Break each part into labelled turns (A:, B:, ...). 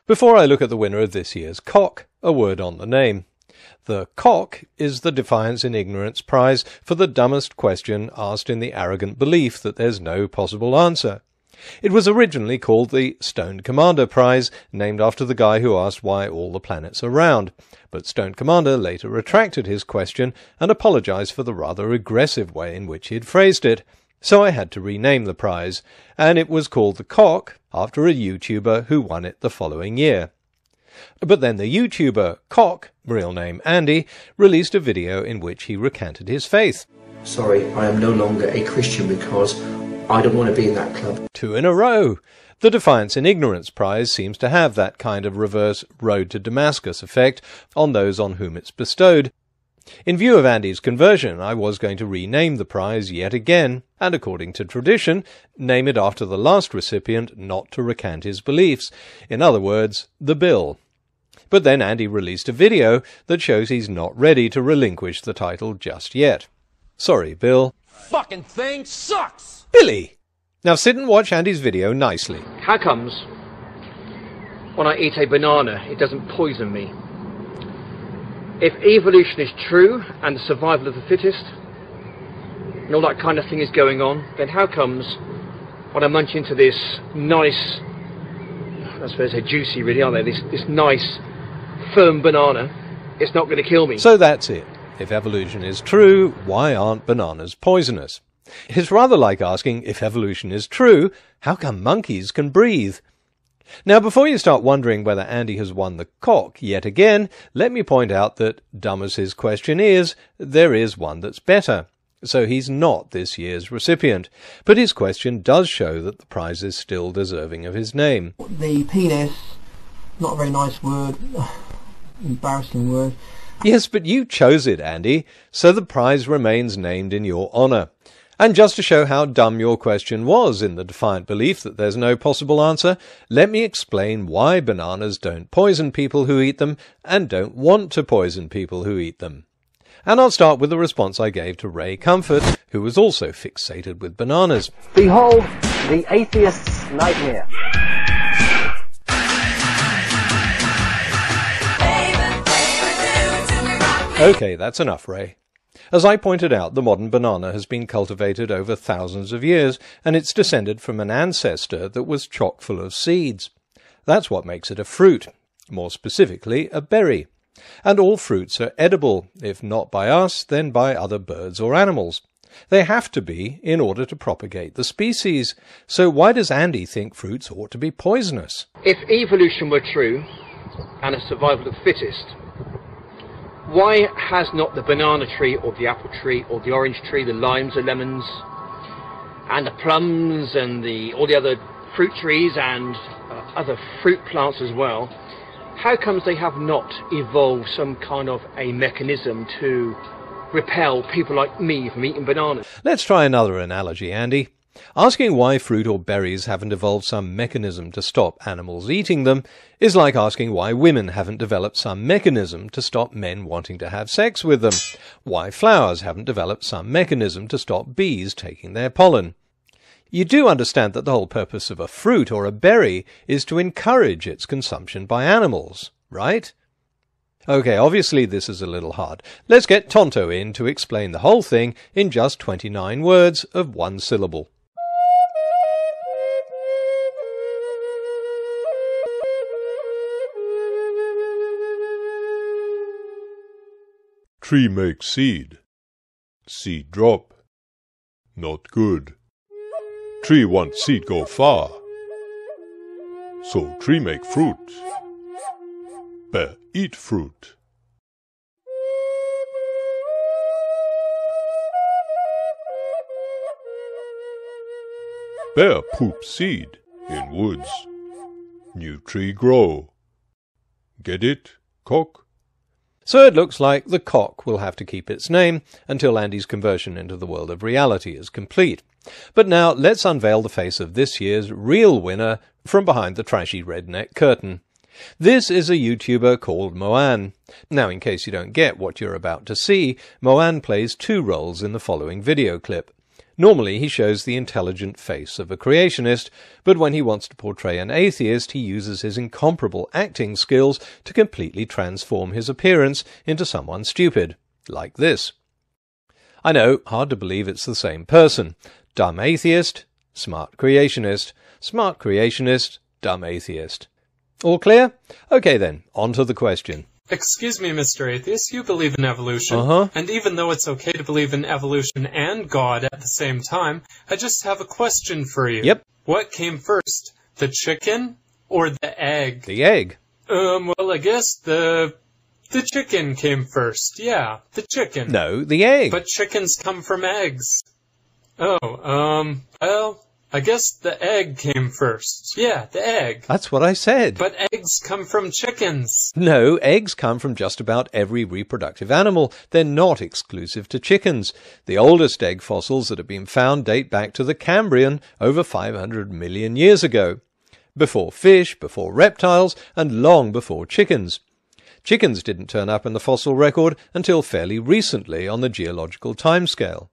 A: Before I look at the winner of this year's COQ, a word on the name. The COQ is the Defiance in Ignorance Prize for the dumbest question asked in the arrogant belief that there's no possible answer. It was originally called the Stoned Commander Prize, named after the guy who asked why all the planets are round, but Stoned Commander later retracted his question and apologized for the rather aggressive way in which he'd phrased it. So I had to rename the prize, and it was called the COQ after a YouTuber who won it the following year. But then the YouTuber COQ, real name Andy, released a video in which he recanted his faith.
B: Sorry, I am no longer a Christian because I don't want to be in that club.
A: 2 in a row! The Defiance in Ignorance Prize seems to have that kind of reverse road to Damascus effect on those on whom it's bestowed. In view of Andy's conversion, I was going to rename the prize yet again, and according to tradition, name it after the last recipient not to recant his beliefs. In other words, the Bill. But then Andy released a video that shows he's not ready to relinquish the title just yet. Sorry, Bill.
C: Fucking thing sucks!
A: Billy! Now sit and watch Andy's video nicely.
B: How comes when I eat a banana it doesn't poison me? If evolution is true and the survival of the fittest and all that kind of thing is going on, then how comes when I munch into this nice, I suppose they're juicy really, aren't they? This nice firm banana, it's not going to kill me.
A: So that's it. If evolution is true, why aren't bananas poisonous? It's rather like asking, if evolution is true, how come monkeys can breathe? Now, before you start wondering whether Andy has won the COQ yet again, let me point out that, dumb as his question is, there is one that's better. So he's not this year's recipient. But his question does show that the prize is still deserving of his name.
D: The penis, not a very nice word, embarrassing word.
A: Yes, but you chose it, Andy, so the prize remains named in your honour. And just to show how dumb your question was in the defiant belief that there's no possible answer, let me explain why bananas don't poison people who eat them and don't want to poison people who eat them. And I'll start with the response I gave to Ray Comfort, who was also fixated with bananas.
E: Behold, the atheist's nightmare.
A: Okay, that's enough, Ray. As I pointed out, the modern banana has been cultivated over thousands of years, and it's descended from an ancestor that was chock full of seeds. That's what makes it a fruit, more specifically a berry. And all fruits are edible, if not by us, then by other birds or animals. They have to be in order to propagate the species. So why does Andy think fruits ought to be poisonous?
B: If evolution were true and a survival of the fittest, why has not the banana tree or the apple tree or the orange tree, the limes, the lemons and the plums and all the other fruit trees and other fruit plants as well, how comes they have not evolved some kind of a mechanism to repel people like me from eating bananas?
A: Let's try another analogy, Andy. Asking why fruit or berries haven't evolved some mechanism to stop animals eating them is like asking why women haven't developed some mechanism to stop men wanting to have sex with them, why flowers haven't developed some mechanism to stop bees taking their pollen. You do understand that the whole purpose of a fruit or a berry is to encourage its consumption by animals, right? Okay, obviously this is a little hard. Let's get Tonto in to explain the whole thing in just 29 words of one syllable.
F: Tree make seed. Seed drop. Not good. Tree want seed go far. So tree make fruit. Bear eat fruit. Bear poop seed in woods. New tree grow. Get it, COQ?
A: So it looks like the COQ will have to keep its name until Andy's conversion into the world of reality is complete. But now let's unveil the face of this year's real winner from behind the trashy redneck curtain. This is a YouTuber called Moan. Now, in case you don't get what you're about to see, Moan plays two roles in the following video clip. Normally he shows the intelligent face of a creationist, but when he wants to portray an atheist, he uses his incomparable acting skills to completely transform his appearance into someone stupid, like this. I know, hard to believe it's the same person. Dumb atheist, smart creationist, dumb atheist. All clear? Okay then, on to the question.
G: Excuse me, Mr. Atheist, you believe in evolution. And even though it's okay to believe in evolution and God at the same time, I just have a question for you.
A: Yep.
G: What came first, the chicken or the egg?
A: The egg.
G: Well, I guess the chicken came first. Yeah, the chicken.
A: No, the egg.
G: But chickens come from eggs. Oh, well, I guess the egg came first. Yeah, the egg.
A: That's what I said.
G: But eggs come from chickens.
A: No, eggs come from just about every reproductive animal. They're not exclusive to chickens. The oldest egg fossils that have been found date back to the Cambrian, over 500 million years ago. Before fish, before reptiles, and long before chickens. Chickens didn't turn up in the fossil record until fairly recently on the geological timescale.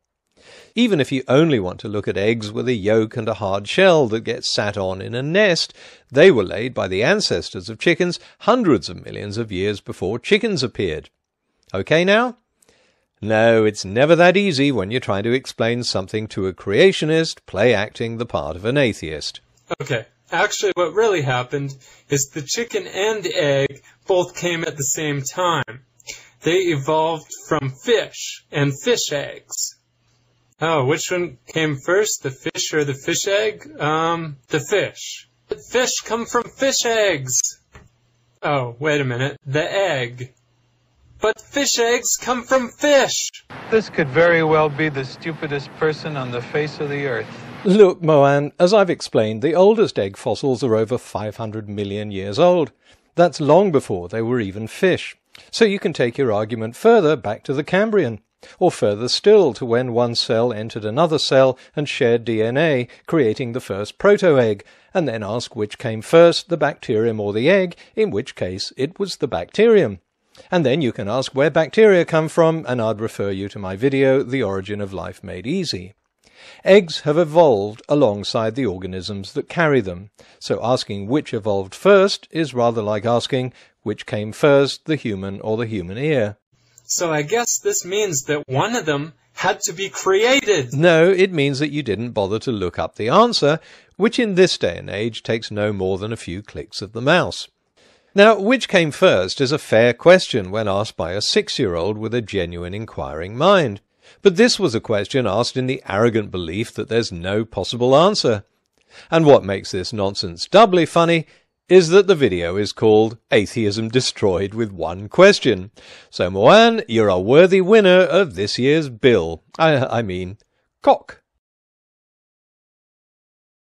A: Even if you only want to look at eggs with a yolk and a hard shell that get sat on in a nest, they were laid by the ancestors of chickens hundreds of millions of years before chickens appeared. Okay now? No, it's never that easy when you're trying to explain something to a creationist play-acting the part of an atheist.
G: Okay, actually what really happened is the chicken and the egg both came at the same time. They evolved from fish and fish eggs. Oh, which one came first, the fish or the fish egg? The fish. But fish come from fish eggs. Oh, wait a minute, the egg. But fish eggs come from fish.
H: This could very well be the stupidest person on the face of the earth.
A: Look, Moan, as I've explained, the oldest egg fossils are over 500 million years old. That's long before they were even fish. So you can take your argument further back to the Cambrian. Or further still to when one cell entered another cell and shared DNA, creating the first proto-egg, and then ask which came first, the bacterium or the egg, in which case it was the bacterium. And then you can ask where bacteria come from, and I'd refer you to my video, The Origin of Life Made Easy. Eggs have evolved alongside the organisms that carry them, so asking which evolved first is rather like asking which came first, the human or the human ear.
G: So I guess this means that one of them had to be created.
A: No, it means that you didn't bother to look up the answer, which in this day and age takes no more than a few clicks of the mouse. Now, which came first is a fair question when asked by a 6-year-old with a genuine inquiring mind. But this was a question asked in the arrogant belief that there's no possible answer. And what makes this nonsense doubly funny is that the video is called Atheism Destroyed with One Question. So Moan, you're a worthy winner of this year's bill. I mean, cock.